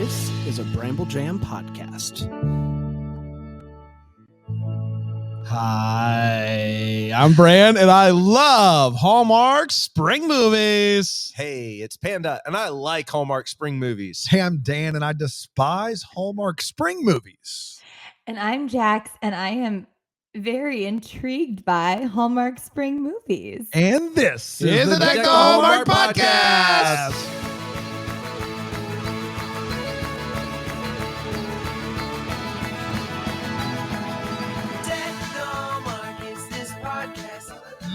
This is a Bramble Jam podcast. Hi, I'm Bran, and I love Hallmark spring movies. Hey, it's Panda, and I like Hallmark spring movies. Hey, I'm Dan, and I despise Hallmark spring movies. And I'm Jax, and I am very intrigued by Hallmark spring movies. And this is the Deck the Hallmark podcast.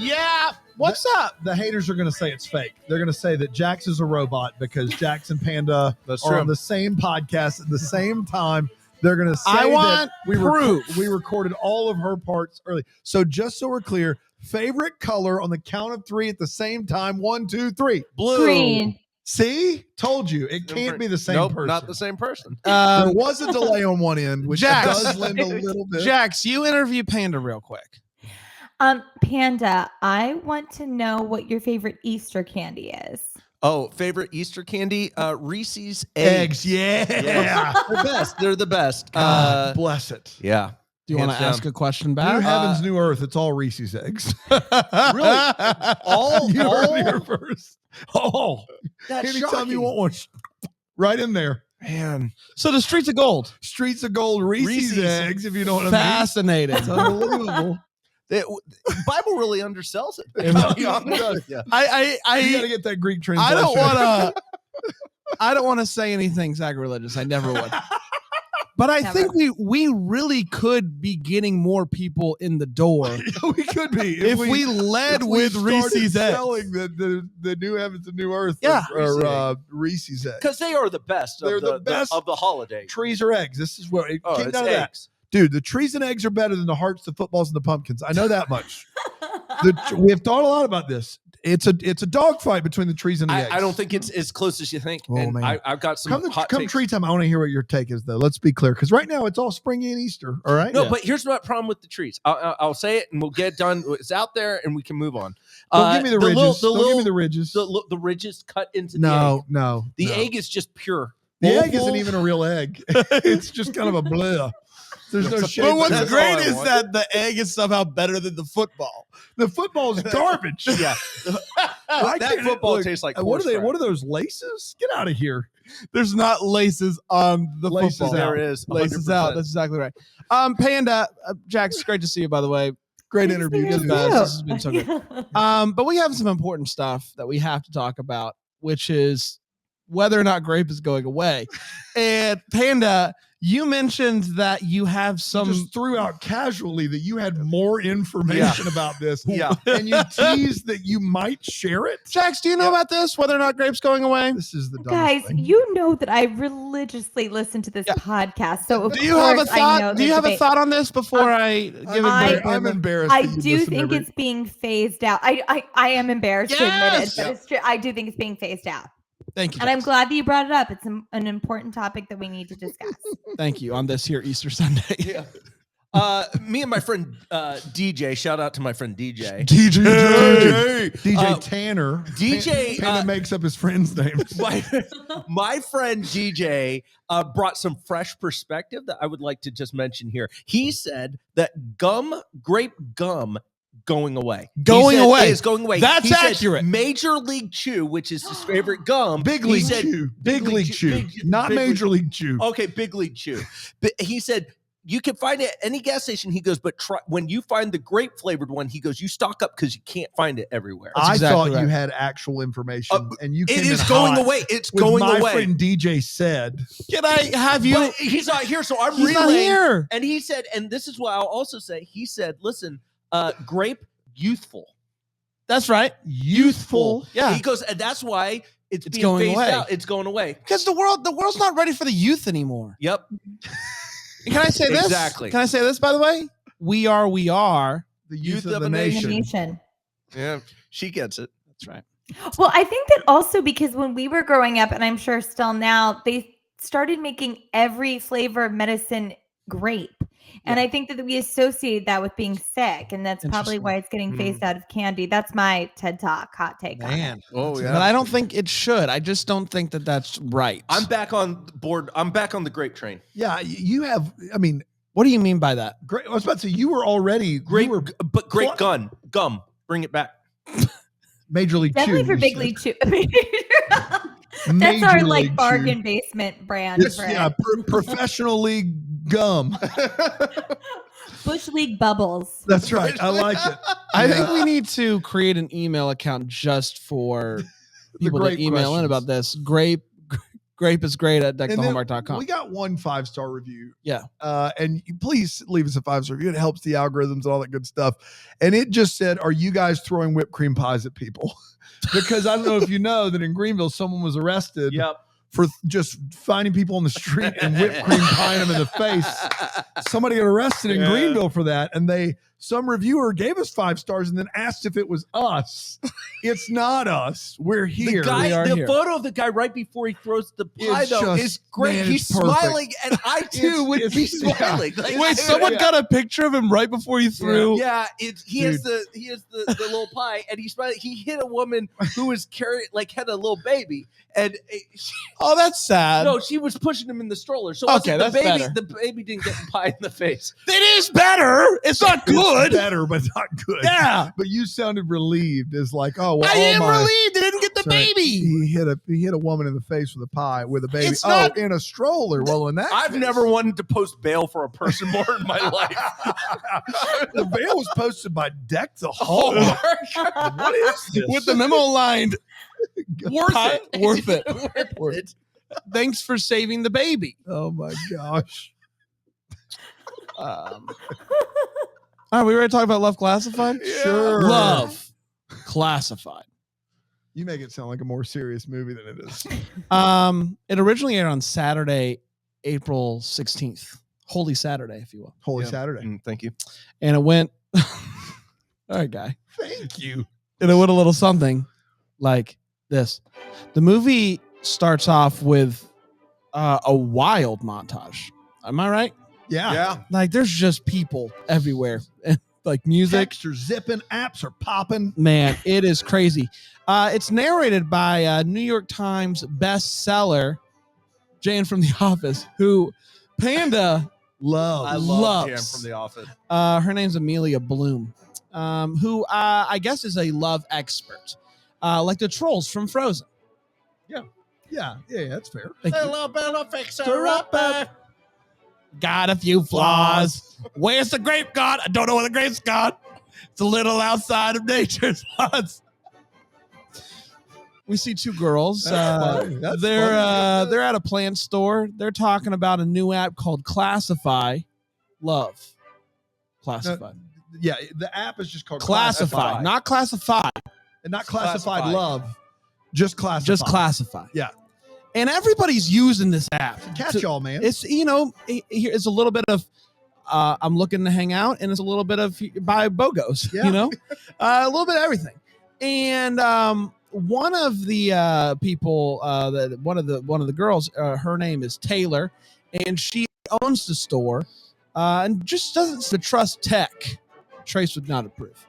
Yeah, what's up? The haters are going to say it's fake. They're going to say that Jax is a robot because Jax and Panda are on the same podcast at the same time. They're going to say that we recorded all of her parts early. So just so we're clear, favorite color on the count of three at the same time. 1, 2, 3. Blue. Green. See? Told you. It can't be the same person. Not the same person. There was a delay on one end, which Jax. does lend a little bit. Jax, you interview Panda real quick. Panda, I want to know what your favorite Easter candy is. Oh, favorite Easter candy? Reese's Eggs. Yeah. They're best. They're the best. God bless it. Yeah. Do you want to ask a question back? New heavens, new earth. It's all Reese's eggs. Really? You heard me here first. Oh, That's anytime shocking. you want one, right in there. Man. So the Streets of Gold. Streets of Gold Reese's eggs, if you know what I mean. Fascinating. It's unbelievable. The Bible really undersells it. It I'll be honest with you. You got to get that Greek translation. I don't want to say anything sacrilegious. I never would. But I think we really could be getting more people in the door. We could be if we led with Reese's eggs. Selling the new heavens and new earth. Yeah. Or Reese's eggs. Because they are the best. They're the best of the holiday. Trees or eggs. This is where it came it's down to that. eggs. Dude, the trees and eggs are better than the hearts, the footballs, and the pumpkins. I know that much. We have thought a lot about this. It's a dogfight between the trees and the eggs. I don't think it's as close as you think. Oh, and man. I've got some hot Come takes. tree time. I want to hear what your take is, though. Let's be clear, because right now it's all springy and Easter. All right. No, but here's my problem with the trees. I'll say it, and we'll get it done. It's out there, and we can move on. Don't give me the ridges. Don't give me the ridges. The ridges cut into the egg. No. The egg is just pure. The egg isn't even a real egg. It's just kind of a blur. There's no shape. But what's That's great all I is want. that the egg is somehow better than the football. The football is garbage. Yeah. That football tastes like what horse are those laces? Get out of here. There's not laces on the Laces football. out. There is. Laces 100%. out. That's exactly right. Panda, Jax, it's great to see you, by the way. Great Nice interview. to You're meet the you. best. This has been so good. But we have some important stuff that we have to talk about, which is whether or not grape is going away. And Panda, you mentioned that you have some. Just threw out casually that you had more information about this. Yeah. And you teased that you might share it. Jax, do you know about this? Whether or not grape's going away? This is the dumbest Guys, thing. you know that I religiously listen to this podcast. So of Do you have a course I know thought? the do you have a debate. thought on this before I give it back? I'm embarrassed. I that you do listen to think every- it's being phased out. I am embarrassed to admit it, Yes! but it's true. I do think it's being phased out. Thank you. And I'm Jax. glad that you brought it up. It's an important topic that we need to discuss. Thank you on this here Easter Sunday. Yeah. Me and my friend DJ. Shout out to my friend DJ. DJ Tanner. DJ Panda makes up his friends' names. my friend DJ brought some fresh perspective that I would like to just mention here. He said that grape gum going away. Going away. Is going away. That's He said accurate. Major League Chew, which is his favorite gum. Big he League said- Chew. Big League Chew. Not Big Major League Chew. Okay, Big League Chew. But he said you can find it at any gas station. He goes, but try, when you find the grape flavored one, he goes, you stock up because you can't find it everywhere. I exactly thought right. you had actual information, and you It came is in going hot away. It's with going my away. friend DJ said. Can I have you? But he's not here, so I'm He's not relaying. here. And he said, and this is what I'll also say. He said, listen, grape youthful. That's right. Youthful. Yeah. He goes, and that's why it's being going phased away. out. It's going away. Because the world's not ready for the youth anymore. Yep. And can I say this? Exactly. Can I say this, by the way? We are The Youth youth of of the a nation. Nation. Yeah. She gets it. That's right. Well, I think that also because when we were growing up, and I'm sure still now, they started making every flavor of medicine grape. And I think that we associate that with being sick, and that's probably why it's getting phased out of candy. That's my TED Talk hot take on it. Oh, yeah. But I don't think it should. I just don't think that that's right. I'm back on board. I'm back on the grape train. Yeah, you have. I mean, what do you mean by that? Great. I was about to say you were already great, but great gum. Bring it back. Major League Definitely Chew. For Big League Chew. That's our like bargain basement brand. Yeah, professional league gum. Bush League Bubbles. That's right. I like it. I think we need to create an email account just for people that email in about this. Grape is great at deckthehallmark.com. We got 1 5-star review. Yeah. And you please leave us a 5-star review. It helps the algorithms and all that good stuff. And it just said, are you guys throwing whipped cream pies at people? Because I don't know if you know that in Greenville, someone was arrested for just finding people on the street and whipped cream pieing them in the face. Somebody got arrested in Greenville for that. And some reviewer gave us 5 stars and then asked if it was us. It's not us. We're here. The photo of the guy right before he throws the pie is great. Man, he's smiling, and I too would be smiling. Yeah. Like, wait, someone got a picture of him right before he threw. Yeah, he has the little pie, and he's smiling. He hit a woman who was had a little baby, and that's sad. No, she was pushing him in the stroller. So that's better. The baby didn't get the pie in the face. It is better. It's not good. It's better, but not good. Yeah. But you sounded relieved. It's like, oh, well, I am relieved. They didn't get the baby. He hit a woman in the face with a pie with a baby. In a stroller. Well, in that I've never wanted to post bail for a person more in my life. The bail was posted by Deck the Hallmark. What is this? With the memo lined, worth it. Worth it. Thanks for saving the baby. Oh my gosh. Are we ready to talk about Love Classified? Sure. Love Classified. You make it sound like a more serious movie than it is. It originally aired on Saturday, April 16th. Holy Saturday, if you will. Holy Saturday. Thank you. And it went... All right, guy. Thank you. And it went a little something like this. The movie starts off with a wild montage. Am I right? Yeah. Like there's just people everywhere. Like music. Texts are zipping. Apps are popping. Man, it is crazy. It's narrated by New York Times bestseller Jane from The Office, who Panda I love Jane from The Office. Her name's Amelia Bloom, who I guess is a love expert, like the trolls from Frozen. Yeah, that's fair. Hello, Bella, fix her up. Got a few flaws. Where's the grape gone? I don't know where the grape's gone. It's a little outside of nature's laws. We see two girls. They're at a plant store. They're talking about a new app called Classify. Love. Classified. The app is just called Classify. Not Classify. And not Classified Love. Just Classify. Just Classify. Yeah. And everybody's using this app. Catch all, man. It's, it's a little bit of I'm looking to hang out, and it's a little bit of buy BOGOs, a little bit of everything. And one of the people, one of the girls, her name is Taylor, and she owns the store and just doesn't trust tech. Trace would not approve.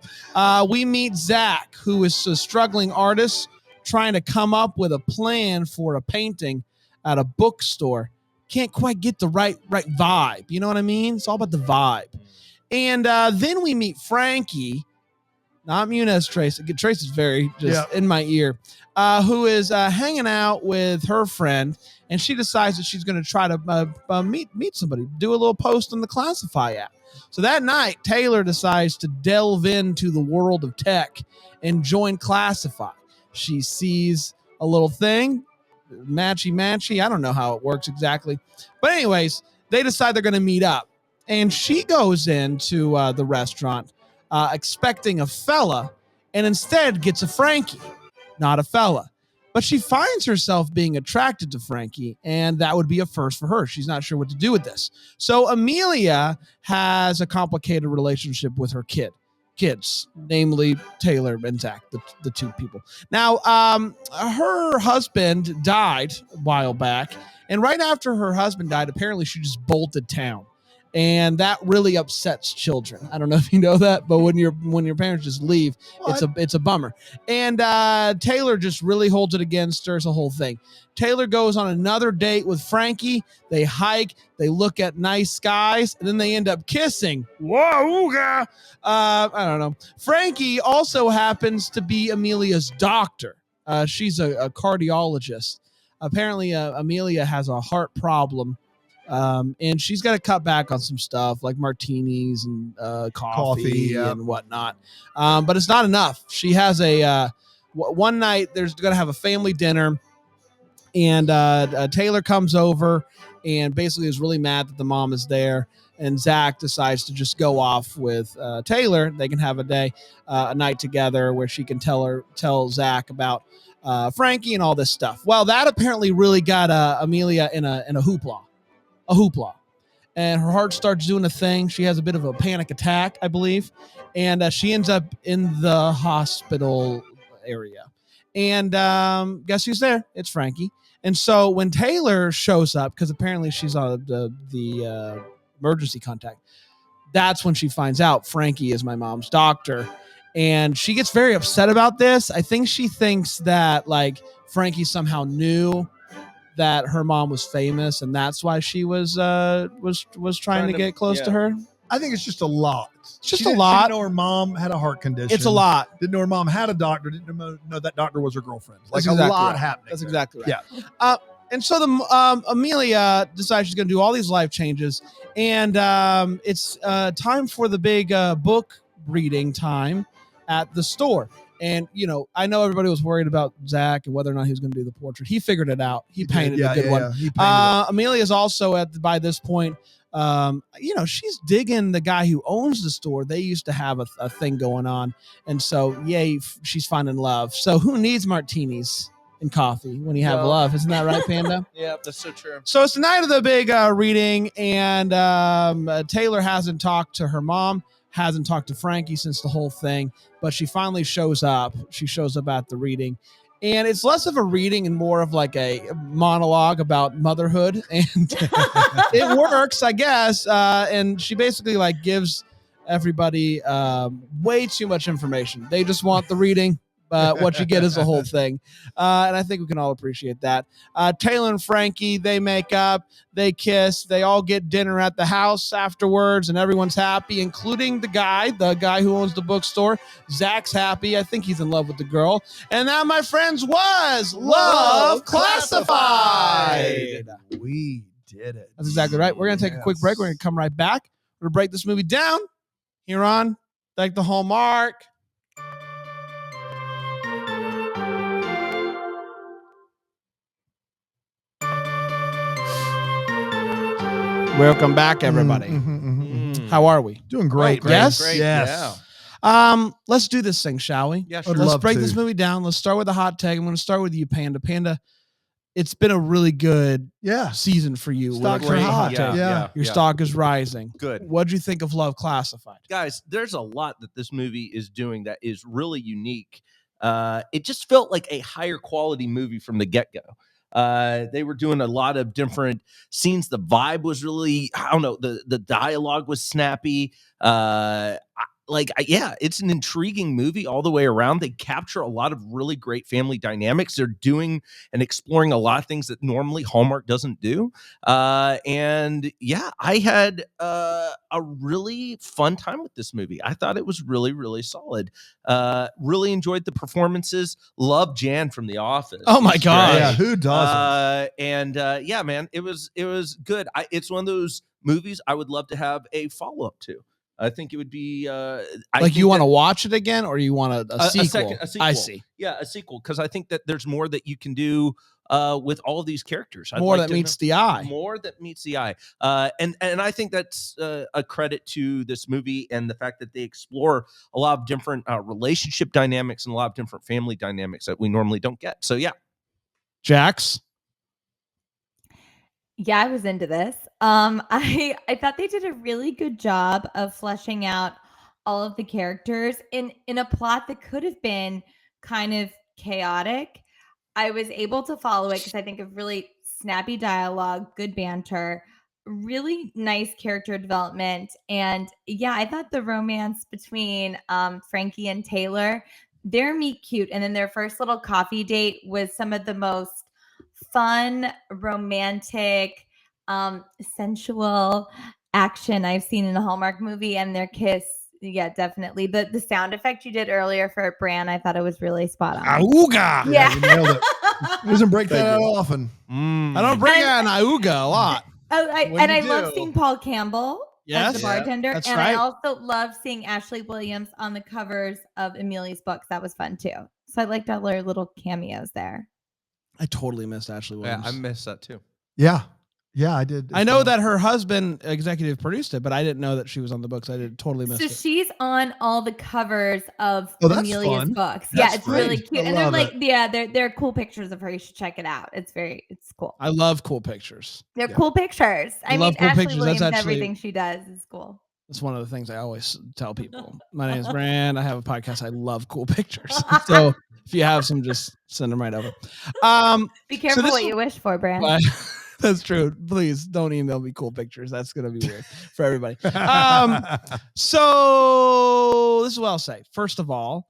We meet Zach, who is a struggling artist trying to come up with a plan for a painting at a bookstore. Can't quite get the right vibe. You know what I mean? It's all about the vibe. And then we meet Frankie, not Muniz Trace. Trace is very just in my ear, who is hanging out with her friend, and she decides that she's going to try to meet somebody, do a little post on the Classify app. So that night, Taylor decides to delve into the world of tech and join Classify. She sees a little thing, matchy. I don't know how it works exactly. But anyways, they decide they're going to meet up. And she goes into the restaurant expecting a fella, and instead gets a Frankie, not a fella. But she finds herself being attracted to Frankie, and that would be a first for her. She's not sure what to do with this. So Amelia has a complicated relationship with her kids, namely Taylor and Zach, the two people. Now, her husband died a while back, and right after her husband died, apparently she just bolted town. And that really upsets children. I don't know if you know that, but when your parents just leave, it's a bummer. And Taylor just really holds it against her. It's a whole thing. Taylor goes on another date with Frankie. They hike. They look at nice skies, and then they end up kissing. Whoa, I don't know. Frankie also happens to be Amelia's doctor. She's a cardiologist. Apparently, Amelia has a heart problem. And she's got to cut back on some stuff like martinis and coffee and whatnot. But it's not enough. She has one night there's going to have a family dinner, and Taylor comes over and basically is really mad that the mom is there. And Zach decides to just go off with Taylor. They can have a night together where she can tell Zach about Frankie and all this stuff. Well, that apparently really got Amelia in a hoopla. And her heart starts doing a thing. She has a bit of a panic attack, I believe, and she ends up in the hospital area. And guess who's there? It's Frankie. And so when Taylor shows up, because apparently she's on the emergency contact, that's when she finds out Frankie is my mom's doctor. And she gets very upset about this. I think she thinks that like Frankie somehow knew that her mom was famous, and that's why she was trying to get close to her. I think it's just a lot. It's just a lot. She didn't know her mom had a heart condition. It's a lot. Didn't know her mom had a doctor. Didn't know that doctor was her girlfriend. Like That's exactly a lot right. happening. That's exactly right. Yeah. And so Amelia decides she's going to do all these life changes, and it's time for the big book reading time at the store. And, I know everybody was worried about Zach and whether or not he was going to do the portrait. He figured it out. He painted a good one. Amelia's also by this point, she's digging the guy who owns the store. They used to have a thing going on. And so, yay, she's finding love. So who needs martinis and coffee when you have love? Isn't that right, Panda? Yeah, that's so true. So it's the night of the big reading, and Taylor hasn't talked to her mom. Hasn't talked to Frankie since the whole thing, but she finally shows up. She shows up at the reading, and it's less of a reading and more of like a monologue about motherhood, and it works, I guess. And she basically like gives everybody way too much information. They just want the reading. But what you get is the whole thing. And I think we can all appreciate that. Taylor and Frankie, they make up, they kiss, they all get dinner at the house afterwards, and everyone's happy, including the guy who owns the bookstore. Zach's happy. I think he's in love with the girl. And that, my friends, was Love Classified. We did it. That's exactly right. We're going to take a quick break. We're going to come right back. We're going to break this movie down here on Thank the Hallmark. Welcome back, everybody. How are we? Doing great. Great. Yes? Great. Yes. Yeah. Let's do this thing, shall we? Yeah, sure. Let's break this movie down. Let's start with a hot take. I'm going to start with you, Panda. Panda, it's been a really good season for you. Stocks are hot. Your stock is rising. Good. What'd you think of Love Classified? Guys, there's a lot that this movie is doing that is really unique. It just felt like a higher quality movie from the get-go. They were doing a lot of different scenes. The vibe was really, I don't know, the dialogue was snappy. It's an intriguing movie all the way around. They capture a lot of really great family dynamics. They're doing and exploring a lot of things that normally Hallmark doesn't do. I had a really fun time with this movie. I thought it was really, really solid. Really enjoyed the performances. Love Jan from The Office. Oh my God. Yeah, who doesn't? Man, it was good. It's one of those movies I would love to have a follow-up to. I think it would be you want to watch it again, or you want a sequel? A sequel. I see. Yeah, a sequel, because I think that there's more that you can do with all of these characters. More that meets the eye. More that meets the eye. And I think that's a credit to this movie and the fact that they explore a lot of different relationship dynamics and a lot of different family dynamics that we normally don't get. So yeah. Jax? Yeah, I was into this. I thought they did a really good job of fleshing out all of the characters in a plot that could have been kind of chaotic. I was able to follow it because I think of really snappy dialogue, good banter, really nice character development. And yeah, I thought the romance between Frankie and Taylor, their meet cute, and then their first little coffee date was some of the most fun, romantic, sensual action I've seen in a Hallmark movie. And their kiss, yeah, definitely. The sound effect you did earlier for Bran, I thought it was really spot on. Auga. Yeah. You nailed it. He doesn't break that out often. I don't bring out an auga a lot. I love seeing Paul Campbell as the bartender. That's and right. I also love seeing Ashley Williams on the covers of Amelia's books. That was fun too. So I liked all their little cameos there. I totally missed Ashley Williams. Yeah, I missed that too. Yeah. Yeah, I did. I know that her husband executive produced it, but I didn't know that she was on the books. I did totally miss it. So she's on all the covers of that's Amelia's fun. books. That's it's great. really cute. I And they're love like, it. they're cool pictures of her. You should check it out. It's cool. I love cool pictures. They're cool pictures. I mean, love cool Ashley pictures. Williams, That's actually- everything she does is cool. That's one of the things I always tell people. My name is Bran. I have a podcast. I love cool pictures. So if you have some, just send them right over. Be careful what you wish for, Bran. That's true. Please don't email me cool pictures. That's going to be weird for everybody. So this is what I'll say. First of all,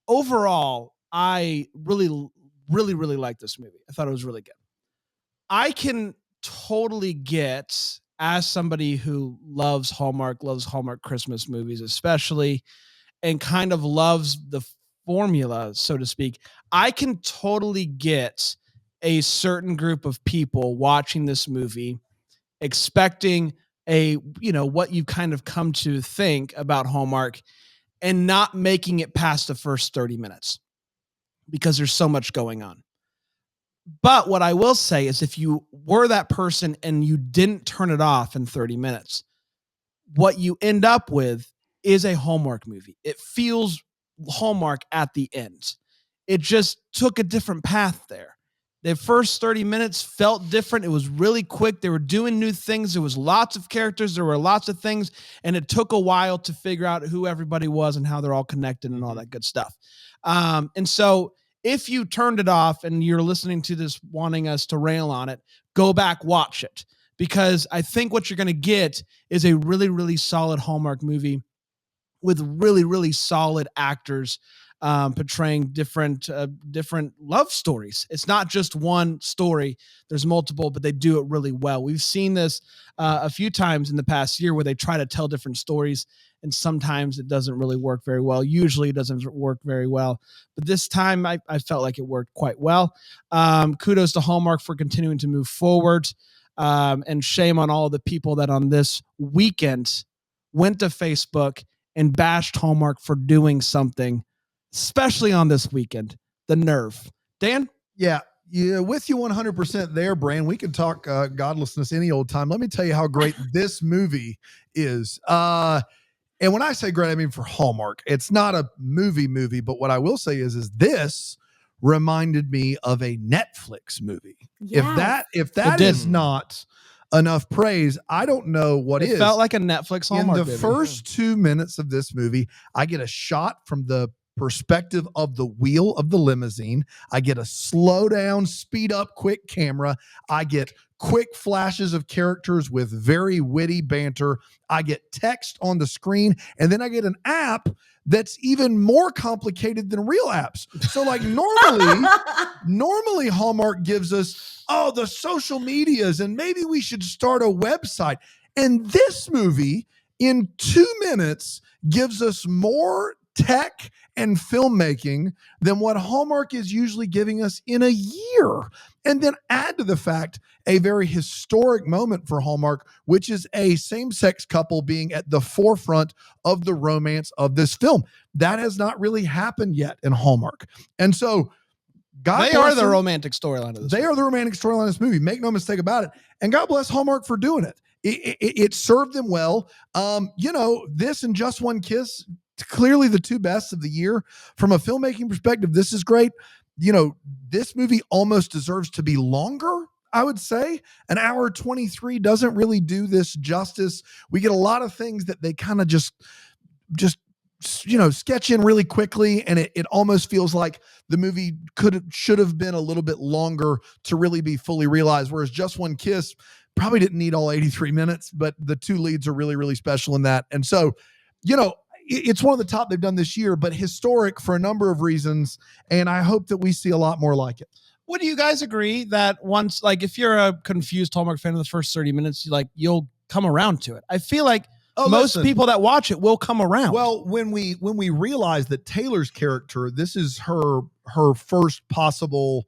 overall, I really like this movie. I thought it was really good. I can totally get, as somebody who loves Hallmark Christmas movies, especially, and kind of loves the formula, so to speak, I can totally get a certain group of people watching this movie expecting what you kind of come to think about Hallmark and not making it past the first 30 minutes because there's so much going on. But what I will say is if you were that person and you didn't turn it off in 30 minutes, what you end up with is a Hallmark movie. It feels Hallmark at the end. It just took a different path there. The first 30 minutes felt different. It was really quick. They were doing new things. There was lots of characters. There were lots of things. And it took a while to figure out who everybody was and how they're all connected and all that good stuff. And so if you turned it off and you're listening to this wanting us to rail on it, go back, watch it. Because I think what you're going to get is a really, really solid Hallmark movie with really, really solid actors portraying different love stories. It's not just one story. There's multiple, but they do it really well. We've seen this a few times in the past year where they try to tell different stories, and sometimes it doesn't really work very well. Usually it doesn't work very well. But this time I felt like it worked quite well. Kudos to Hallmark for continuing to move forward. And shame on all the people that on this weekend went to Facebook and bashed Hallmark for doing something, especially on this weekend. The nerve. Dan? Yeah, with you 100% there, Bran. We can talk godlessness any old time. Let me tell you how great this movie is. And when I say great, I mean for Hallmark. It's not a movie, but what I will say is this reminded me of a Netflix movie. Yes. If that is not enough praise, I don't know what it is. Felt like a Netflix Hallmark movie. In the first 2 minutes of this movie, I get a shot from the perspective of the wheel of the limousine. I get a slow down, speed up, quick camera. I get quick flashes of characters with very witty banter. I get text on the screen, and then I get an app that's even more complicated than real apps. So like normally Hallmark gives us, the social medias, and maybe we should start a website. And this movie in 2 minutes gives us more tech and filmmaking than what Hallmark is usually giving us in a year. And then add to the fact a very historic moment for Hallmark, which is a same-sex couple being at the forefront of the romance of this film. That has not really happened yet in Hallmark. And so they are the romantic storyline of this movie. They are the romantic storyline of this movie. Make no mistake about it. And God bless Hallmark for doing it. It served them well. This and Just One Kiss, clearly the two best of the year. From a filmmaking perspective, this is great. This movie almost deserves to be longer, I would say. An hour 23 doesn't really do this justice. We get a lot of things that they kind of just sketch in really quickly, and it almost feels like the movie should have been a little bit longer to really be fully realized. Whereas Just One Kiss probably didn't need all 83 minutes, but the two leads are really, really special in that. And so, it's one of the top they've done this year, but historic for a number of reasons. And I hope that we see a lot more like it. Would you guys agree that once, like, if you're a confused Hallmark fan in the first 30 minutes, you'll come around to it? I feel like most people that watch it will come around. Well, when we realize that Taylor's character, this is her first possible,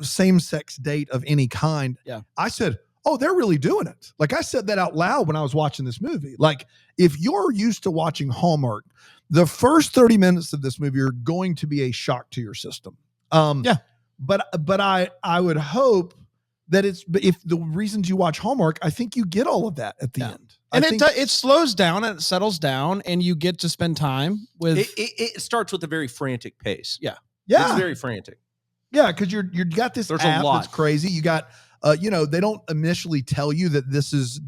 same-sex date of any kind. Yeah. I said, oh, they're really doing it. Like, I said that out loud when I was watching this movie. Like, if you're used to watching Hallmark, the first 30 minutes of this movie are going to be a shock to your system. Yeah. But I would hope that if the reasons you watch Hallmark, I think you get all of that at the end. And it slows down and it settles down, and you get to spend time with. It starts with a very frantic pace. Yeah. It's very frantic. Yeah, because you got this There's app a lot. that's crazy. You got, they don't initially tell you that this is,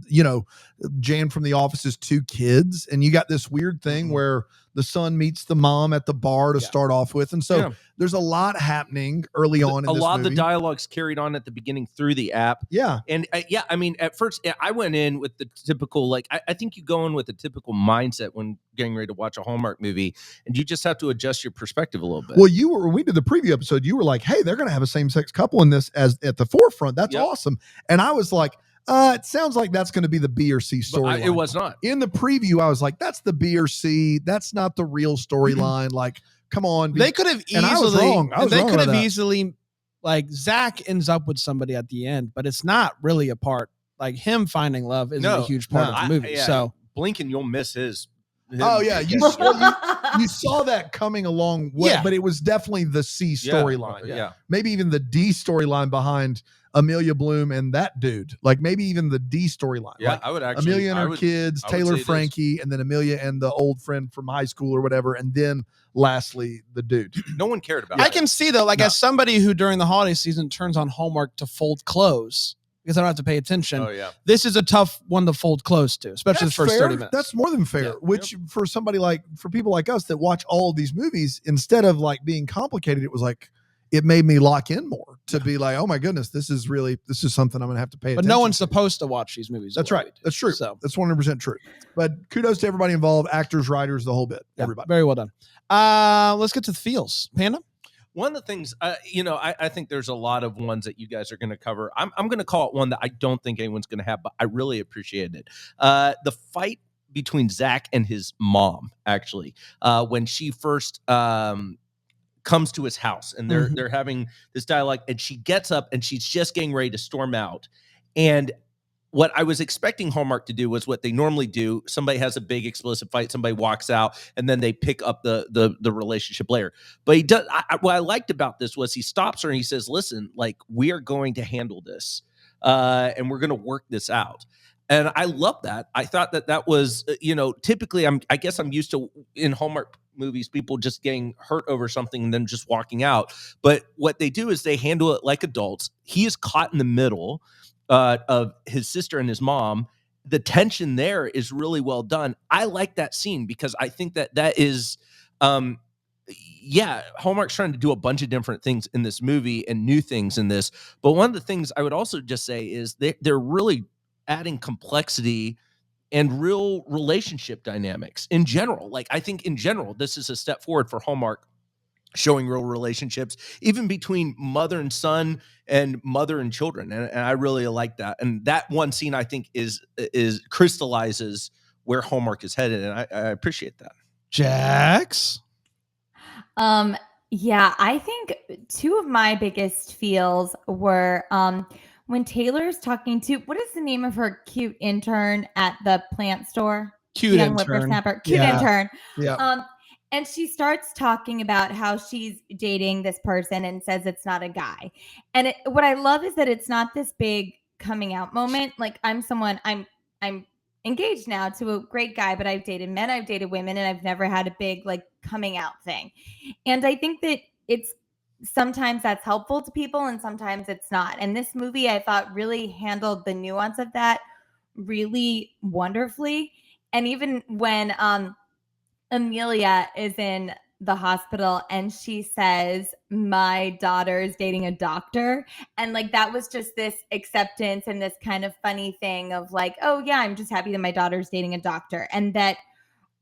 Jan from The Office's two kids, and you got this weird thing where the son meets the mom at the bar to start off with, and so there's a lot happening early on in this lot movie. Of the dialogue's carried on at the beginning through the app. Yeah. And I mean, at first I went in with the typical, like, I think you go in with a typical mindset when getting ready to watch a Hallmark movie, and you just have to adjust your perspective a little bit. Well, when we did the preview episode, you were like, hey, they're going to have a same-sex couple in this as at the forefront. That's awesome. And I was like, it sounds like that's going to be the B or C storyline. It was not. In the preview, I was like, that's the B or C. That's not the real storyline. Like, come on. They could have easily. And I was wrong. They could have easily, like, Zach ends up with somebody at the end, but it's not really a part. Like, him finding love isn't a huge part of the movie. So blink and you'll miss his. Oh yeah, you saw that coming along. But it was definitely the C storyline. Yeah, maybe even the D storyline behind Amelia Bloom and that dude. Like, maybe even the D storyline. Yeah, like I would actually. Amelia and her kids, Taylor Frankie, and then Amelia and the old friend from high school or whatever, and then lastly the dude. No one cared about. I can see though, like, as somebody who during the holiday season turns on Hallmark to fold clothes, because I don't have to pay attention. Oh, yeah. This is a tough one to fold close to, especially the first 30 minutes. That's more than fair, which for people like us that watch all of these movies, instead of like being complicated, it was like, it made me lock in more to be like, oh my goodness, this is something I'm going to have to pay attention to. But no one's supposed to watch these movies. That's right. That's true. So that's 100% true. But kudos to everybody involved, actors, writers, the whole bit. Everybody. Very well done. Let's get to the feels. Panda? One of the things, I think there's a lot of ones that you guys are going to cover. I'm going to call it one that I don't think anyone's going to have, but I really appreciated it. The fight between Zach and his mom, actually, when she first comes to his house, and they're having this dialogue, and she gets up and she's just getting ready to storm out. And what I was expecting Hallmark to do was what they normally do. Somebody has a big explosive fight, somebody walks out, and then they pick up the relationship later. But he does. What I liked about this was he stops her and he says, listen, like, we are going to handle this, and we're going to work this out. And I love that. I thought that was, typically I guess I'm used to in Hallmark movies, people just getting hurt over something and then just walking out. But what they do is they handle it like adults. He is caught in the middle of his sister and his mom. The tension there is really well done. I like that scene because I think that is, Hallmark's trying to do a bunch of different things in this movie and new things in this. But one of the things I would also just say is they're really adding complexity and real relationship dynamics in general. Like, I think in general, this is a step forward for Hallmark, showing real relationships, even between mother and son and mother and children. And I really like that. And that one scene, I think, is crystallizes where Hallmark is headed. And I appreciate that. Jax? Yeah, I think two of my biggest feels were when Taylor's talking to, what is the name of her cute intern at the plant store? Cute intern. Cute intern. Yeah. And she starts talking about how she's dating this person and says it's not a guy. And what I love is that it's not this big coming out moment. Like, I'm engaged now to a great guy, but I've dated men, I've dated women, and I've never had a big, like, coming out thing. And I think that it's sometimes that's helpful to people and sometimes it's not. And this movie, I thought, really handled the nuance of that really wonderfully. And even when Amelia is in the hospital and she says, my daughter's dating a doctor. And like, that was just this acceptance and this kind of funny thing of like, oh yeah, I'm just happy that my daughter's dating a doctor. And that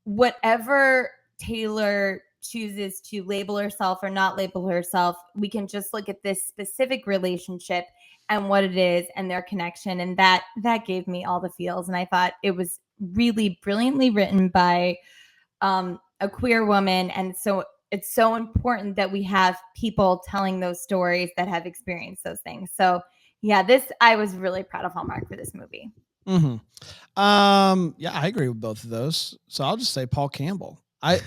whatever Taylor chooses to label herself or not label herself, we can just look at this specific relationship and what it is and their connection. And that gave me all the feels. And I thought it was really brilliantly written by a queer woman. And so it's so important that we have people telling those stories that have experienced those things. So yeah, I was really proud of Hallmark for this movie. Mm-hmm. Yeah, I agree with both of those. So I'll just say Paul Campbell. I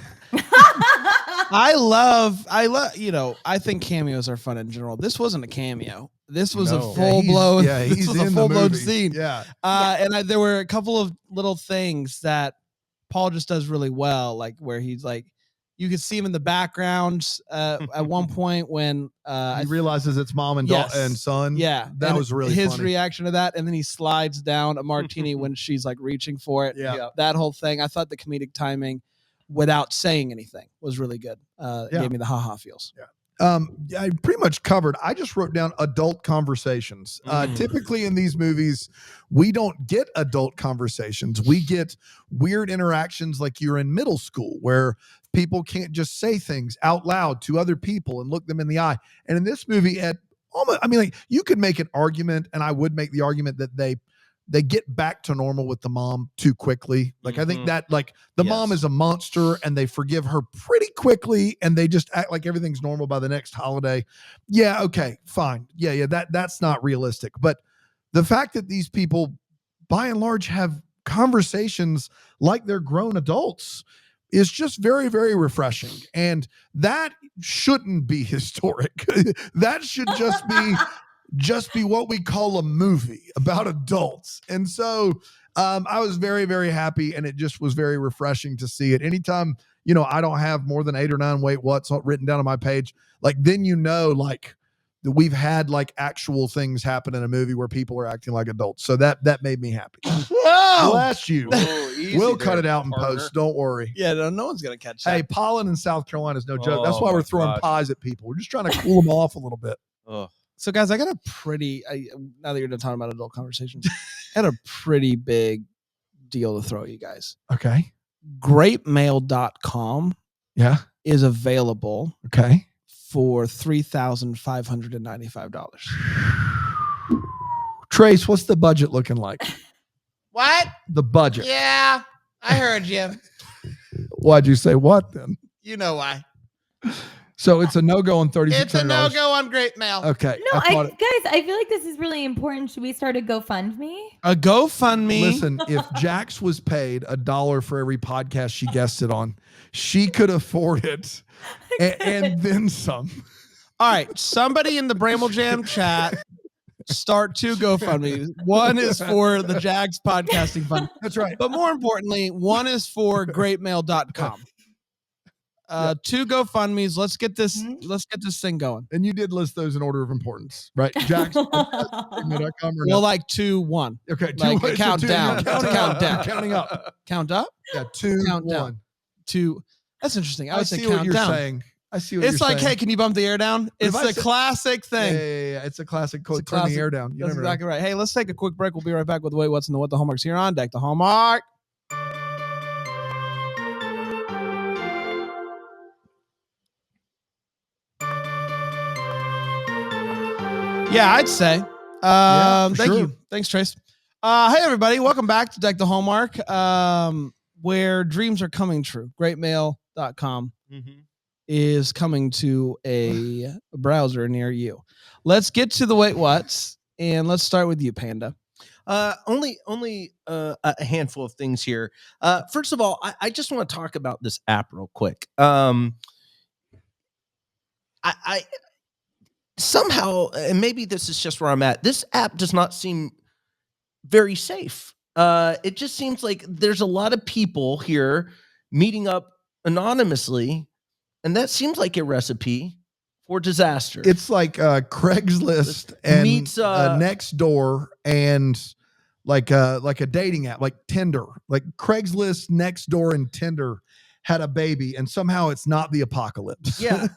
love, I think cameos are fun in general. This wasn't a cameo. This was a full-blown, this was a full-blown scene. Yeah. And there were a couple of little things that Paul just does really well, like where he's like, you could see him in the background at one point when he realizes it's mom and and son. Yeah, that was really his funny. reaction to that, and then he slides down a martini when she's like reaching for it. Yeah, that whole thing. I thought the comedic timing, without saying anything, was really good. Gave me the haha feels. Yeah. I pretty much covered. I just wrote down adult conversations. Typically in these movies, we don't get adult conversations. We get weird interactions like you're in middle school where people can't just say things out loud to other people and look them in the eye. And in this movie, you could make an argument, and I would make the argument that they get back to normal with the mom too quickly. Like, I think that the mom is a monster and they forgive her pretty quickly and they just act like everything's normal by the next holiday. Yeah. Okay, fine. Yeah. That's not realistic. But the fact that these people by and large have conversations like they're grown adults is just very, very refreshing. And that shouldn't be historic. That should just be what we call a movie about adults. And so I was very, very happy, and it just was very refreshing to see it. Anytime, I don't have more than 8 or 9 wait what's written down on my page, then that we've had actual things happen in a movie where people are acting like adults. So that made me happy. Whoa! Bless you. We'll cut it out in post. Don't worry. Yeah, no one's going to catch that. Hey, pollen in South Carolina is no joke. That's why we're throwing pies at people. We're just trying to cool them off a little bit. So guys, I got a pretty, now that you're done talking about adult conversations, I had a pretty big deal to throw at you guys. Okay. Greatmail.com is available for $3,595. Trace, what's the budget looking like? What? The budget. Yeah, I heard you. Why'd you say what then? You know why. So it's a no-go on $3,600. It's a no-go on Great Mail. Okay. No, guys, I feel like this is really important. Should we start a GoFundMe? A GoFundMe? Listen, if Jax was paid $1 for every podcast she guested on, she could afford it and then some. All right. Somebody in the Bramble Jam chat start 2 GoFundMes. One is for the Jags Podcasting Fund. That's right. But more importantly, one is for greatmail.com. 2 GoFundMes. Let's get this thing going. And you did list those in order of importance, right? Jax. Well, 2, 1. Okay, 2, count down. Count down. Counting up. Count up? Yeah, 2, count 1. Down. 2. That's interesting. I would say see count what you're down. saying. I see what you're saying. It's saying. Hey, can you bump the air down? It's a classic thing. Yeah. It's a classic quote. Turn the air down. That's exactly right. Hey, let's take a quick break. We'll be right back with Wait, What's in the What the Hallmarks here on Deck the Hallmark. Yeah, I'd say. Thank you. Thanks, Trace. Hey, everybody. Welcome back to Deck the Hallmark, where dreams are coming true. Greatmail.com is coming to a browser near you. Let's get to the Wait What's, and let's start with you, Panda. Only a handful of things here. First of all, I just want to talk about this app real quick. I somehow, and maybe this is just where I'm at, this app does not seem very safe. It just seems like there's a lot of people here meeting up anonymously, and that seems like a recipe for disaster. It's like Craigslist and meets Nextdoor and like a dating app, like Tinder. Like Craigslist, Nextdoor, and Tinder had a baby and somehow it's not the apocalypse. Yeah.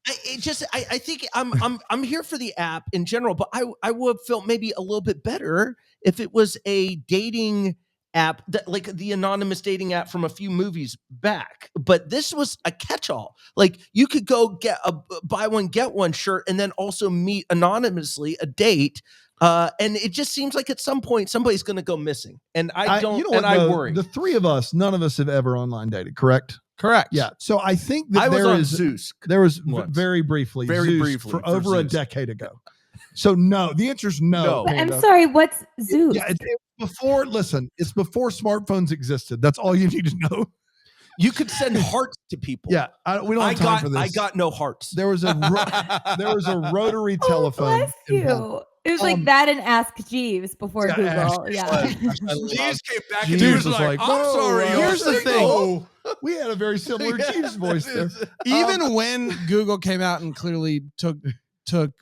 I think I'm here for the app in general, but I would have felt maybe a little bit better if it was a dating app that, like the anonymous dating app from a few movies back. But this was a catch-all. Like you could go get a buy one get one shirt and then also meet anonymously a date. And it just seems like at some point somebody's going to go missing, and I worry. The three of us, none of us have ever online dated, correct? Correct. Yeah. So I think that I was there on is Zeus. There was once. very briefly Very for for over a Zeus. decade ago. So no, the answer is no. But I'm Panda. sorry, what's Zeus? Yeah, it's before. Listen, it's before smartphones existed. That's all you need to know. You could send hearts to people. Yeah, we don't have time for this. I got no hearts. There was a rotary telephone. Bless you. It was like that and Ask Jeeves before Google. Yeah. Jeeves came back Jeeves and he was was like, like, I'm sorry. "Whoa, here's the thing. We had a very similar Jeeves voice there. Even when Google came out and clearly took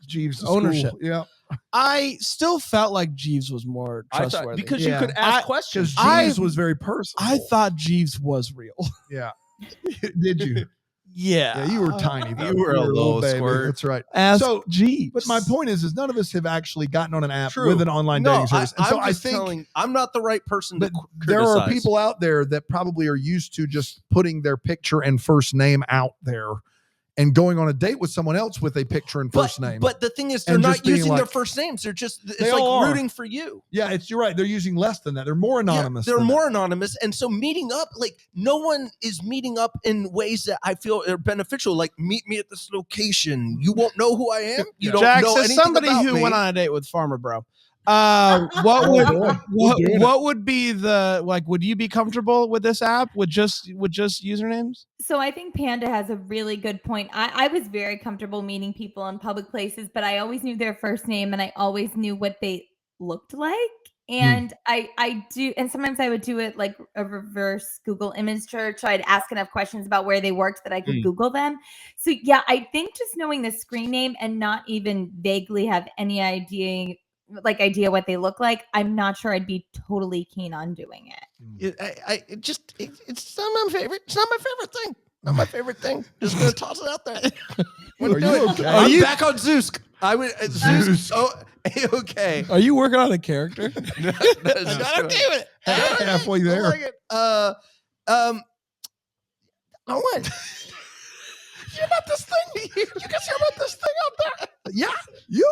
Jeeves to ownership. school. Yeah. I still felt like Jeeves was more trustworthy. Because you could ask questions. Jeeves was very personal. I thought Jeeves was real. Yeah. Did you? Yeah. Yeah, you were tiny though. You were a little baby. squirt. That's right. Ask So, Jeeves. But my point is none of us have actually gotten on an app True. with an online dating service. And so I think I'm not the right person to there are criticize. people out there that probably are used to just putting their picture and first name out there and going on a date with someone else with a picture and first name. But the thing is, they're And not just being using their like- first names. They're just, it's They all like are. rooting for you. Yeah, you're right. They're using less than that. They're more anonymous. Yeah, they're than more that. anonymous. And so meeting up, like no one is meeting up in ways that I feel are beneficial. Like meet me at this location. You won't know who I am. You don't Jax, know as anything somebody about who me. went on a date with Farmer Bro, what would be the like? Would you be comfortable with this app with just usernames? So I think Panda has a really good point. I was very comfortable meeting people in public places, but I always knew their first name and I always knew what they looked like. And I do, and sometimes I would do it like a reverse Google image search. So I'd ask enough questions about where they worked that I could Google them. So yeah, I think just knowing the screen name and not even vaguely have any idea what they look like, I'm not sure I'd be totally keen on doing it. It's not my favorite. It's not my favorite thing. Not my favorite thing. Just gonna toss it out there. Are you okay? I'm back on Zeus. I would Zeus. Oh, okay. Are you working on a character? I'm not okay with it. Halfway I there. like it. I went. You about this thing? You guys hear about this thing out there? Yeah, you.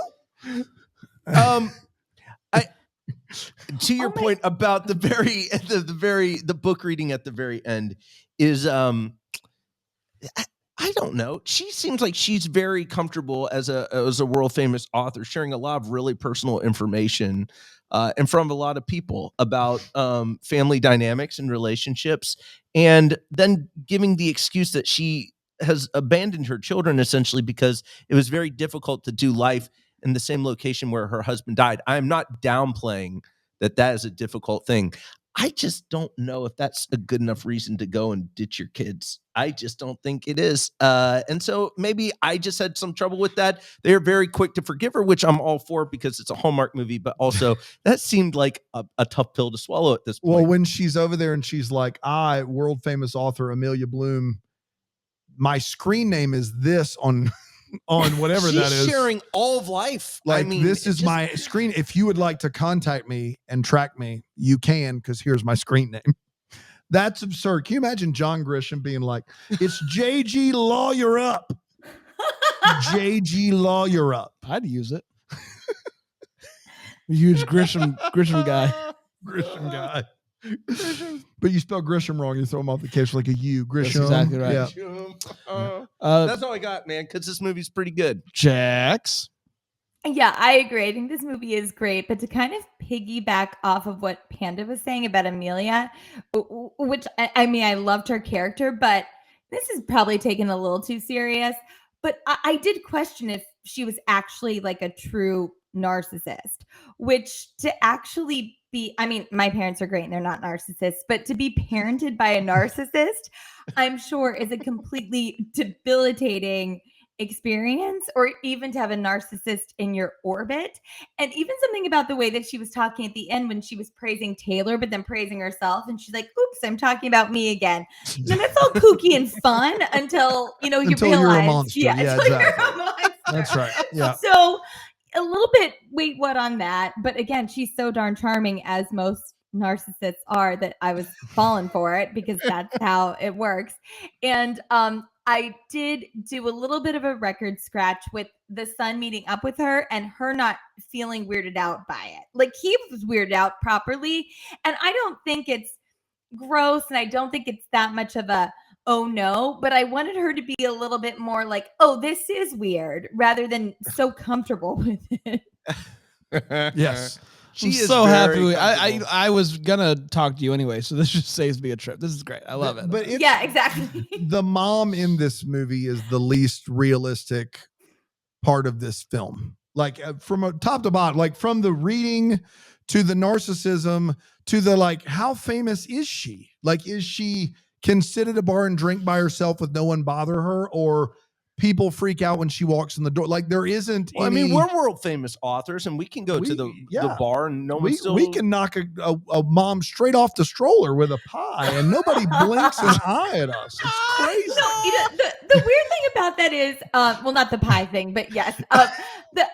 To your point about the book reading at the very end is I don't know. She seems like she's very comfortable as a world famous author, sharing a lot of really personal information in front of a lot of people about family dynamics and relationships, and then giving the excuse that she has abandoned her children essentially because it was very difficult to do life in the same location where her husband died. I am not downplaying that is a difficult thing. I just don't know if that's a good enough reason to go and ditch your kids. I just don't think it is. And so maybe I just had some trouble with that. They're very quick to forgive her, which I'm all for because it's a Hallmark movie, but also that seemed like a tough pill to swallow at this point. Well, when she's over there and she's like, I, world famous author Amelia Bloom, my screen name is this on whatever She's that is. Sharing all of life. Like, this is my screen. If you would like to contact me and track me, you can, because here's my screen name. That's absurd. Can you imagine John Grisham being like, it's JG Lawyer Up. JG Lawyer Up. I'd use it. Huge Grisham guy. Grisham guy. But you spell Grisham wrong. You throw him off the case like a U. Grisham. That's exactly right. Yeah. That's all I got, man, because this movie's pretty good. Jax. Yeah, I agree. I think this movie is great, but to kind of piggyback off of what Panda was saying about Amelia, which I mean, I loved her character, but this is probably taken a little too serious. But I did question if she was actually like a true narcissist, which to actually be, I mean, my parents are great and they're not narcissists, but to be parented by a narcissist, I'm sure is a completely debilitating experience or even to have a narcissist in your orbit. And even something about the way that she was talking at the end when she was praising Taylor, but then praising herself. And she's like, oops, I'm talking about me again. And that's all kooky and fun until, you Until realize. you're a monster. Yeah, Exactly. you're a monster. That's right. Yeah. So a little bit, wait, what on that? But again, she's so darn charming, as most narcissists are, that I was falling for it because that's how it works. And I did do a little bit of a record scratch with the son meeting up with her and her not feeling weirded out by it. Like, he was weirded out properly. And I don't think it's gross, and I don't think it's that much of a oh no, but I wanted her to be a little bit more like, oh, this is weird, rather than so comfortable with it. Yes. I'm so happy. I was gonna talk to you anyway, so this just saves me a trip. This is great. I love it. But yeah, exactly. The mom in this movie is the least realistic part of this film. Like, from a top to bottom, like from the reading to the narcissism to the, like, how famous is she? Like, can sit at a bar and drink by herself with no one bother her, or people freak out when she walks in the door? Like, there isn't Well, any... I mean, we're world famous authors, and we can go to the bar, and no one still... We can knock a mom straight off the stroller with a pie, and nobody blinks an eye at us. It's crazy. No, the weird thing about that is, well, not the pie thing, but yes,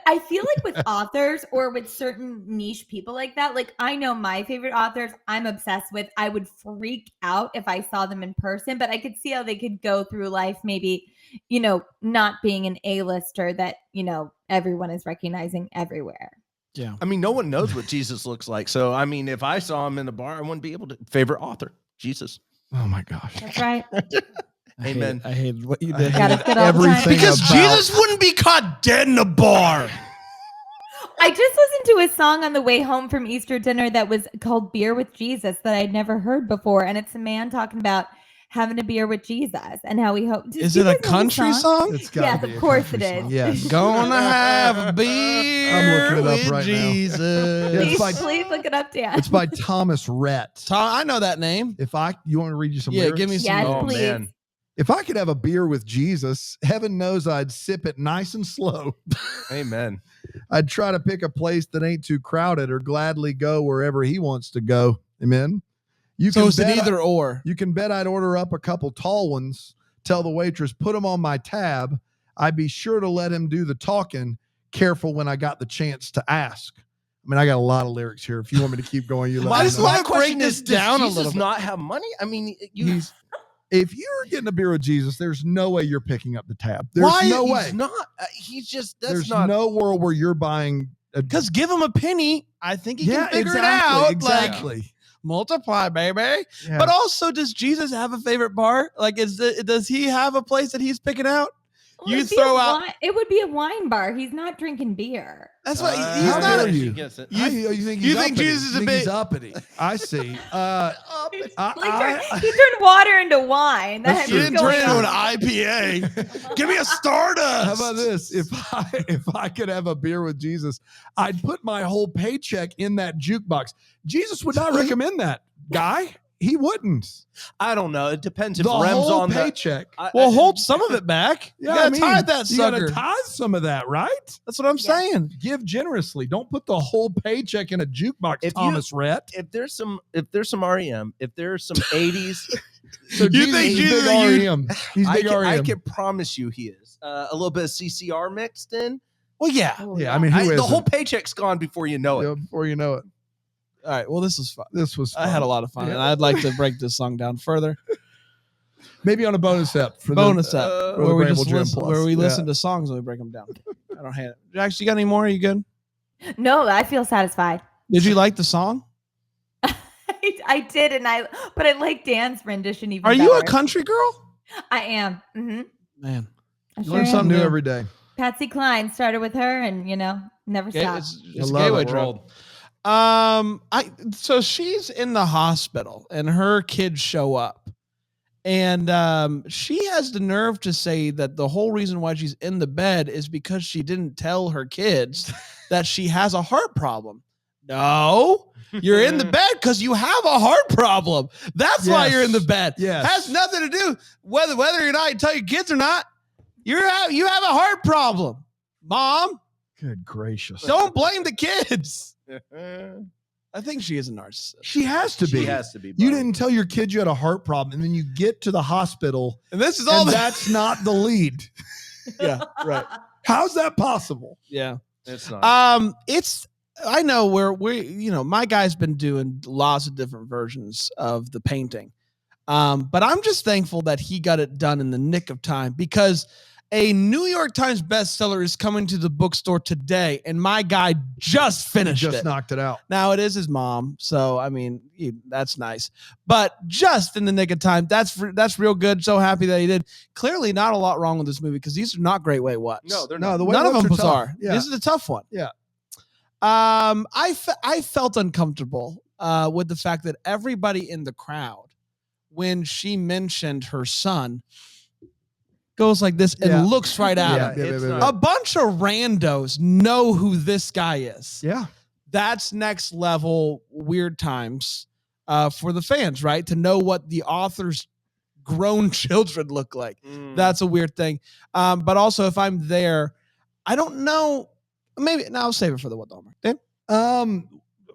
I feel like with authors or with certain niche people like that, like, I know my favorite authors I'm obsessed with. I would freak out if I saw them in person, but I could see how they could go through life maybe, not being an A-lister that, everyone is recognizing everywhere. Yeah. I mean, no one knows what Jesus looks like. So, I mean, if I saw him in a bar, I wouldn't be able to. Favorite author, Jesus. Oh my gosh. That's right. Amen. I hated what you did. Everything because Jesus wouldn't be caught dead in a bar. I just listened to a song on the way home from Easter dinner that was called Beer with Jesus that I'd never heard before. And it's a man talking about having a beer with Jesus and how he hoped. Is it a country song? Yes, of course it is. Yes. Gonna have a beer I'm looking it up with right Jesus. now. Please look it up, Dan. It's by Thomas Rhett. I know that name. You want to read you some Yeah, lyrics? give me some. Yes, Oh, please. man. If I could have a beer with Jesus, heaven knows I'd sip it nice and slow. Amen. I'd try to pick a place that ain't too crowded or gladly go wherever he wants to go. Amen. So it's an either or. You can bet I'd order up a couple tall ones, tell the waitress, put them on my tab. I'd be sure to let him do the talking, careful when I got the chance to ask. I mean, I got a lot of lyrics here. If you want me to keep going, you let me know. My question is, down a little does bit. not have money? I mean, if you're getting a beer with Jesus, there's no way you're picking up the tab. There's no way. He's not. He's just. There's no world where you're buying. Because give him a penny, I think he can figure it out. Exactly. Like, multiply, baby. Yeah. But also, does Jesus have a favorite bar? Like, does he have a place that he's picking out? Well, You throw out. It would be a wine bar. He's not drinking beer. That's why he's how not. dare A, you? You think Jesus is a bit He's uppity? I see. He turned water into wine. You didn't turn it into an IPA. Give me a Stardust. How about this? If I could have a beer with Jesus, I'd put my whole paycheck in that jukebox. Jesus would not recommend that, guy. He wouldn't. I don't know. It depends if The Rem's whole on paycheck. Well, hold some of it back. Yeah, you gotta tithe that you sucker. gotta tithe some of that, right? That's what I'm saying. Give generously. Don't put the whole paycheck in a jukebox, Thomas Rhett. If there's some REM, if there's some 80s, So You think he's Jesus- big REM. He's big REM. I can promise you he is. A little bit of CCR mixed in. Well, yeah. Yeah, I mean, who the isn't? whole paycheck's gone before you know it. Yeah, before you know it. All right. Well, this was fun. This was fun. I had a lot of fun, and I'd like to break this song down further. Maybe on a bonus ep. For Bonus the, app for where the we Bramble just Gym listen, Plus. where we Yeah. listen to songs and we break them down. I don't hate it. Jax, you got any more? Are you good? No, I feel satisfied. Did you like the song? I did, but I like Dan's rendition even Are you a better. country girl? I am. Mm-hmm. Man, I You learn something new every day. Patsy Cline started with her, and never stopped. it's a love gateway it. drug. So she's in the hospital, and her kids show up, and she has the nerve to say that the whole reason why she's in the bed is because she didn't tell her kids that she has a heart problem. No, you're in the bed because you have a heart problem. That's why Yes. you're in the bed. Yes. Has nothing to do whether or not you tell your kids or not. You have a heart problem, Mom. Good gracious. Don't blame the kids. I think she is a narcissist. She has to be. She has to be. You didn't tell your kid you had a heart problem, and then you get to the hospital, and this is all. That's not the lead. Yeah, right. How's that possible? Yeah, it's not. I know my guy's been doing lots of different versions of the painting, but I'm just thankful that he got it done in the nick of time, because a New York Times bestseller is coming to the bookstore today, and my guy just finished it. Just knocked it out. Now, it is his mom, so, I mean, that's nice. But just in the nick of time, that's real good. So happy that he did. Clearly not a lot wrong with this movie, because these are not great Way Whats. No, they're not. The None of them bizarre. Yeah. This is a tough one. Yeah. I felt uncomfortable with the fact that everybody in the crowd, when she mentioned her son, goes like this and looks right at him. A bunch of randos know who this guy is. Yeah. That's next level weird times for the fans, right? To know what the author's grown children look like. That's a weird thing. But also, if I'm there, I don't know. Maybe I'll save it for the What the Hallmark. Dan?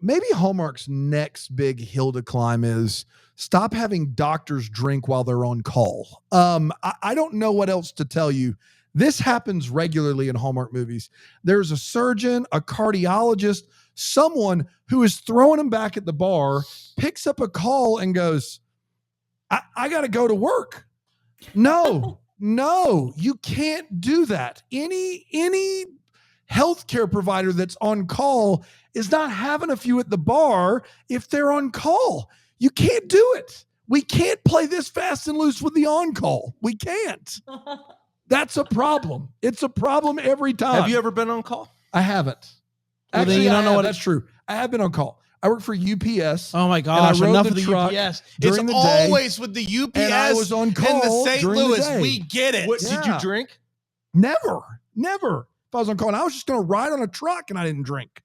Maybe Hallmark's next big hill to climb is stop having doctors drink while they're on call. I don't know what else to tell you. This happens regularly in Hallmark movies. There's a surgeon, a cardiologist, someone who is throwing them back at the bar, picks up a call and goes, I got to go to work. No, you can't do that. Any healthcare provider that's on call is not having a few at the bar if they're on call. You can't do it. We can't play this fast and loose with the on-call. We can't. That's a problem. It's a problem every time. Have you ever been on call? I haven't. Well, Actually, you don't know what that's true. I have been on call. I work for UPS. Oh my gosh, enough of the UPS. It's the always with the UPS and I was on call in the St. during Louis. the day. We get it. Did you drink? Never. If I was on call, and I was just going to ride on a truck and I didn't drink.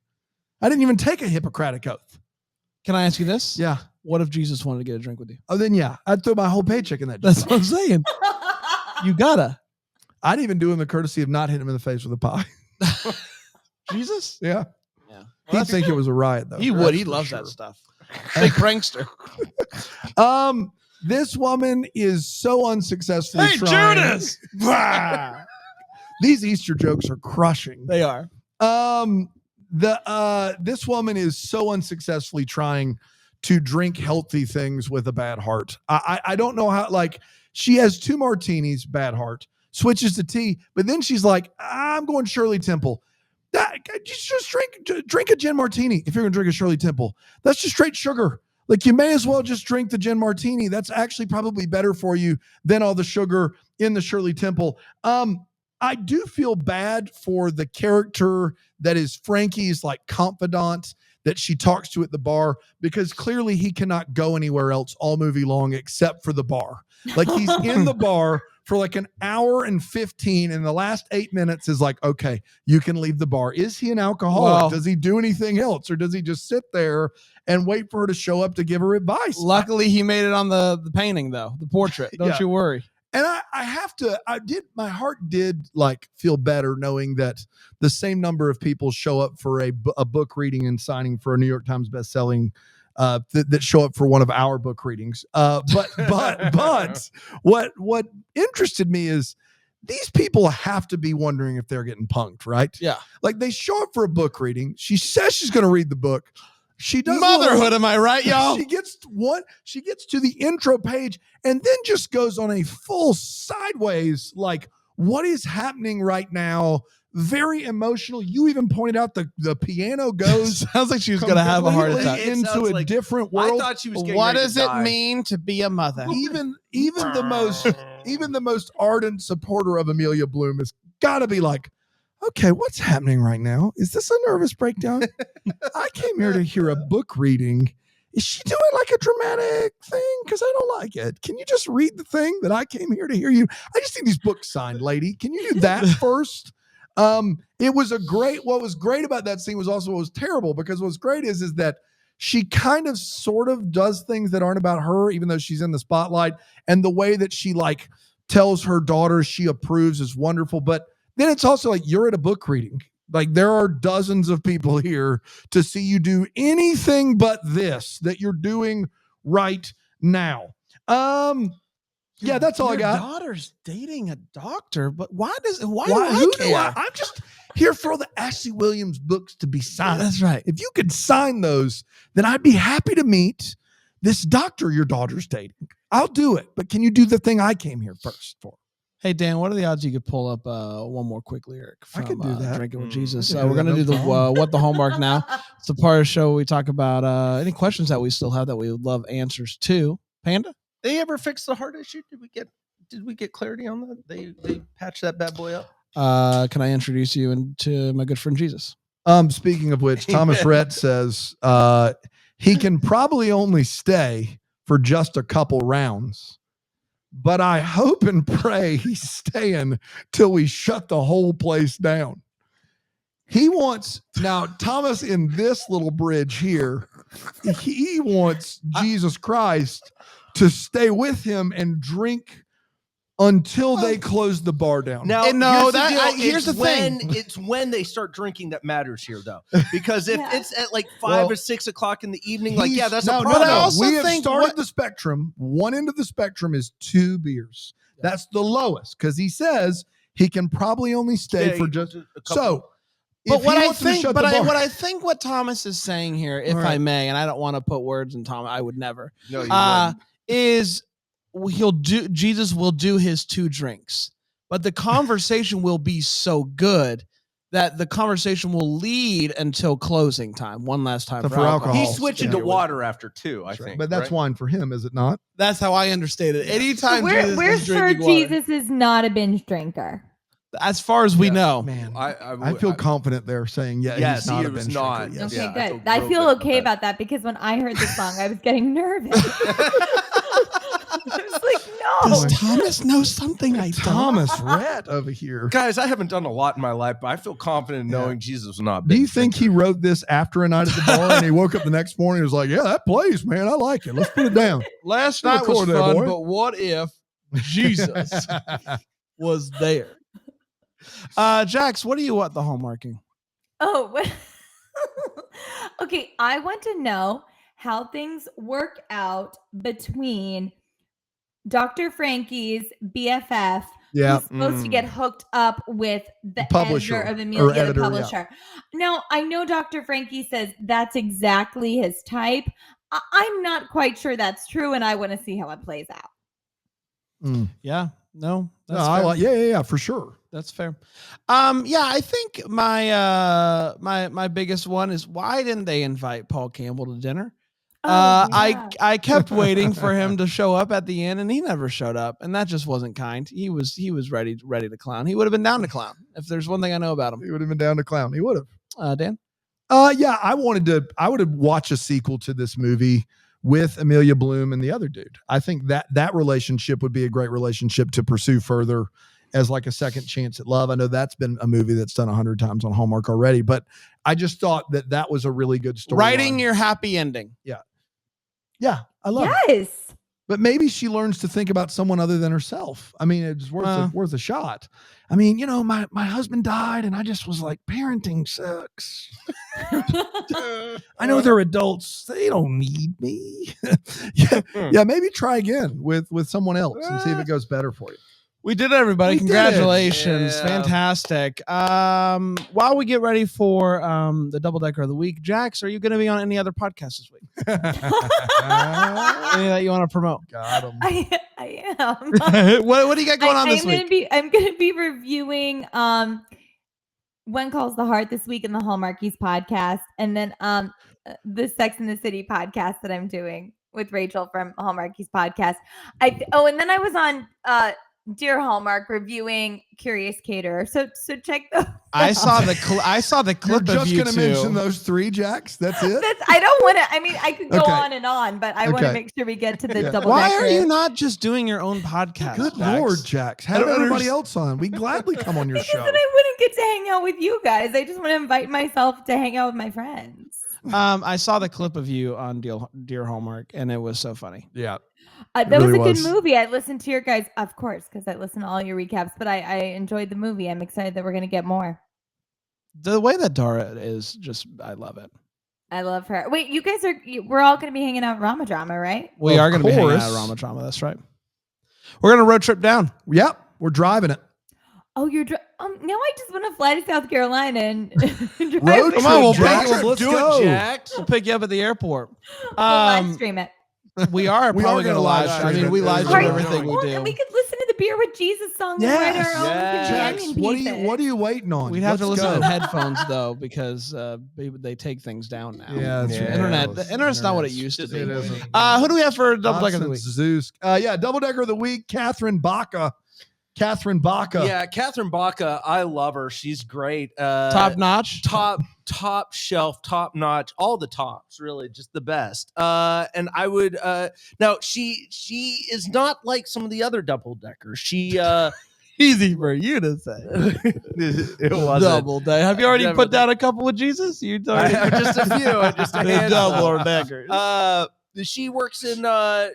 I didn't even take a Hippocratic oath. Can I ask you this? Yeah. What if Jesus wanted to get a drink with you? Oh, then yeah, I'd throw my whole paycheck in that. That's what I'm saying. You gotta. I'd even do him the courtesy of not hitting him in the face with a pie. Jesus? Yeah. Yeah. He'd think it was a riot, though. He would. He loves that stuff. Big prankster. This woman is so unsuccessfully trying. Judas! These Easter jokes are crushing. They are. This woman is so unsuccessfully trying to drink healthy things with a bad heart. I don't know how, like, she has 2 martinis, bad heart, switches to tea, but then she's like, I'm going Shirley Temple. Just drink a gin martini if you're going to drink a Shirley Temple. That's just straight sugar. Like, you may as well just drink the gin martini. That's actually probably better for you than all the sugar in the Shirley Temple. I do feel bad for the character that is Frankie's like confidant that she talks to at the bar, because clearly he cannot go anywhere else all movie long except for the bar. Like, he's in the bar for like an hour and 15, and the last 8 minutes is like, okay, you can leave the bar. Is he an alcoholic? Well, does he do anything else, or does he just sit there and wait for her to show up to give her advice? Luckily, he made it on the painting, though, the portrait. Don't you worry. And my heart did like feel better knowing that the same number of people show up for a book reading and signing for a New York Times bestselling that show up for one of our book readings. But what interested me is these people have to be wondering if they're getting punked, right? Yeah. Like, they show up for a book reading. She says she's going to read the book. She does motherhood, am I right, y'all? She gets to the intro page and then just goes on a full sideways, like, what is happening right now? Very emotional. You even pointed out the piano goes. Sounds like she was going to have a heart attack. Into a different world. I thought she was getting What ready does to it die. mean to be a mother? Even the most ardent supporter of Amelia Bloom has got to be like, okay, what's happening right now? Is this a nervous breakdown? I came here to hear a book reading. Is she doing like a dramatic thing? Because I don't like it. Can you just read the thing that I came here to hear you? I just need these books signed, lady. Can you do that first? What was great about that scene was also what was terrible, because what's great is that she kind of sort of does things that aren't about her, even though she's in the spotlight. And the way that she like tells her daughter she approves is wonderful. But then it's also like you're at a book reading. Like there are dozens of people here to see you do anything but this that you're doing right now. Yeah, that's all I got. Your daughter's dating a doctor, but why do Who I do care? I'm just here for all the Ashley Williams books to be signed. That's right. If you could sign those, then I'd be happy to meet this doctor your daughter's dating. I'll do it, but can you do the thing I came here first for? Hey, Dan, what are the odds you could pull up one more quick lyric from I could do that. Drinking with Jesus? I could do We're that, going to no do the problem. What the Hallmark now. It's the part of the show where we talk about any questions that we still have that we would love answers to. Panda? They ever fix the heart issue? Did we get clarity on that? They patched that bad boy up? Can I introduce you to my good friend Jesus? Speaking of which, Thomas Rhett says he can probably only stay for just a couple rounds, but I hope and pray he's staying till we shut the whole place down. He wants, now Thomas in this little bridge here, he wants Jesus Christ to stay with him and drink until they close the bar down. Now, here's the thing. It's when they start drinking that matters here, though. Because if it's at like 5 Well, or 6 o'clock in the evening, like, yeah, that's no, a problem. But I also we have think started the spectrum. One end of the spectrum is 2 beers. That's the lowest because he says he can probably only stay for just a couple. so. But if what he I wants them to think, shut but the bar- what I think what Thomas is saying here, if All I right. may, and I don't want to put words in Thomas, I would never, No, you wouldn't. is Jesus will do his 2 drinks, but the conversation will be so good that the conversation will lead until closing time. One last time So for for alcohol. alcohol. He's switching to water after 2, I think. But that's right? wine for him, is it not? That's how I understand it. Anytime We're Jesus is sure drinking water, Jesus is not a binge drinker. as far as we know. Man, I I feel confident there saying, Yes, he's not he a was bench not. drinker. Yes. Okay, Yeah, I good. feel I real feel good about okay that. about that because when I heard the song, I was getting nervous. I was like, no. Does Thomas know something I don't? Thomas Rhett over here. Guys, I haven't done a lot in my life, but I feel confident knowing Jesus was not. a Do you big think he drinker. wrote this after a night at the bar and he woke up the next morning and was like, yeah, that plays, man. I like it. Let's put it down. Last Still night was record there, fun, boy. but what if Jesus was there? Jax, what do you want the hallmarking? Oh, well, okay. I want to know how things work out between Dr. Frankie's BFF, Yeah. who's supposed to get hooked up with the Publisher, editor of or Amelia, editor, the yeah. publisher. Now, I know Dr. Frankie says that's exactly his type. I'm not quite sure that's true, and I want to see how it plays out. Yeah, no, No, that's I fair. like, yeah, for sure. That's fair. Yeah, I think my biggest one is why didn't they invite Paul Campbell to dinner? Oh, yeah. I kept waiting for him to show up at the end, and he never showed up, and that just wasn't kind. He was ready to clown. He would have been down to clown if there's one thing I know about him. He would have been down to clown. He would have. Dan? Yeah, I would have watched a sequel to this movie with Amelia Bloom and the other dude. I think that relationship would be a great relationship to pursue further as like a second chance at love. I know that's been a movie that's done 100 times on Hallmark already, but I just thought that was a really good story. Writing your happy ending. Yeah, I love it. Yes. But maybe she learns to think about someone other than herself. I mean, it's worth a shot. I mean, my husband died and I just was like, parenting sucks. I know they're adults. They don't need me. Yeah, maybe try again with someone else and see if it goes better for you. We did it, everybody. We did it. Congratulations. Yeah. Fantastic. While we get ready for the double decker of the week, Jax, are you going to be on any other podcasts this week? Any that you want to promote? Got him. I am. what do you got going on this week? I'm gonna be reviewing When Calls the Heart this week in the Hallmarkies podcast, and then the Sex and the City podcast that I'm doing with Rachel from Hallmarkies podcast. And then I was on Dear Hallmark reviewing Curious Caterer. So check those. I saw the You're clip of just you going to mention two. those 3, Jax? That's it? I don't want to. I mean, I could go Okay. on and on, but I want to Okay. make sure we get to the Yeah. double. Why are decker. you not just doing your own podcast? Good Jax? Lord, Jax. I Have don't everybody understand. else on. We gladly come on your Because show. then I wouldn't get to hang out with you guys. I just want to invite myself to hang out with my friends. I saw the clip of you on Dear Hallmark, and it was so funny. Yeah. That really was a good movie. I listened to your guys, of course, because I listen to all your recaps, but I enjoyed the movie. I'm excited that we're going to get more. The way that Dara is just, I love it. I love her. Wait, you guys we're all going to be hanging out at Rama Drama, right? We are going to be hanging out at Rama Drama. That's right. We're going to road trip down. Yep. We're driving it. Oh, you're now I just want to fly to South Carolina and drive. Road Come on, we'll pick Jax, you. let's Do go. it, Jax. We'll pick you up at the airport. We'll live stream it. We are probably going to live stream. I mean, we live stream everything we do. And we could listen to the Beer with Jesus song and write our own Jax, companion pieces. what are you waiting on? We'd have to listen in headphones though, because they take things down now. Yeah, that's right. The internet's not what it used to be. It isn't. Who do we have for Double Decker of the Week? Zeus. Double Decker of the Week. Catherine Baca. Yeah, Catherine Baca. I love her. She's great. Top notch. Top shelf, top notch, all the tops, really, just the best. And I would now she is not like some of the other double deckers. She easy for you to say. It wasn't double decker. Have you already put down a couple with Jesus? You just a few, just a handful. Double deckers. She works in a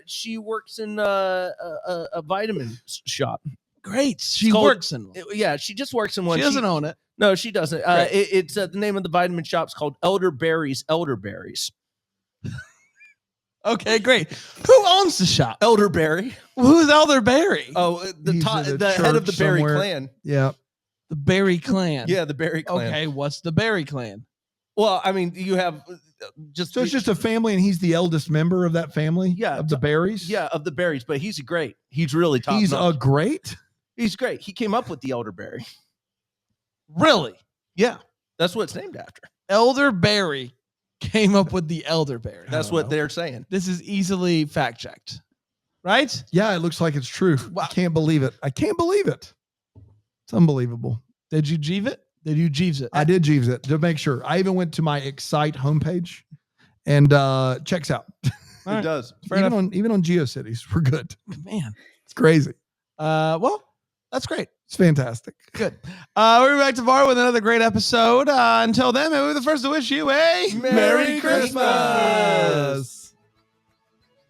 vitamin shop. Great. She works in one. Yeah, she just works in one. She doesn't own it. No, she doesn't. It's the name of the vitamin shop's called Elderberries. Okay, great. Who owns the shop? Elderberry. Who's Elderberry? Oh, the head of the Berry clan. Yeah. The Berry clan. Yeah, the Berry clan. Okay, what's the Berry clan? Well, I mean, you have so it's just a family, and he's the eldest member of that family. Yeah, of the Berries. Yeah, of the Berries. But he's great. He's really top. He's notch. a great. He's great. He came up with the elderberry. Really? Yeah, that's what it's named after. Elderberry came up with the elderberry. That's what they're saying. This is easily fact checked, right? Yeah, it looks like it's true. Wow. I can't believe it. It's unbelievable. Did you Jeeve it? Did you Jeeves it? I did Jeeves it to make sure. I even went to my Excite homepage and checks out. It does. Even on GeoCities, we're good. Man, it's crazy. Well, that's great. It's fantastic. Good. We're back tomorrow with another great episode. Until then, maybe we're the first to wish you a Merry Christmas.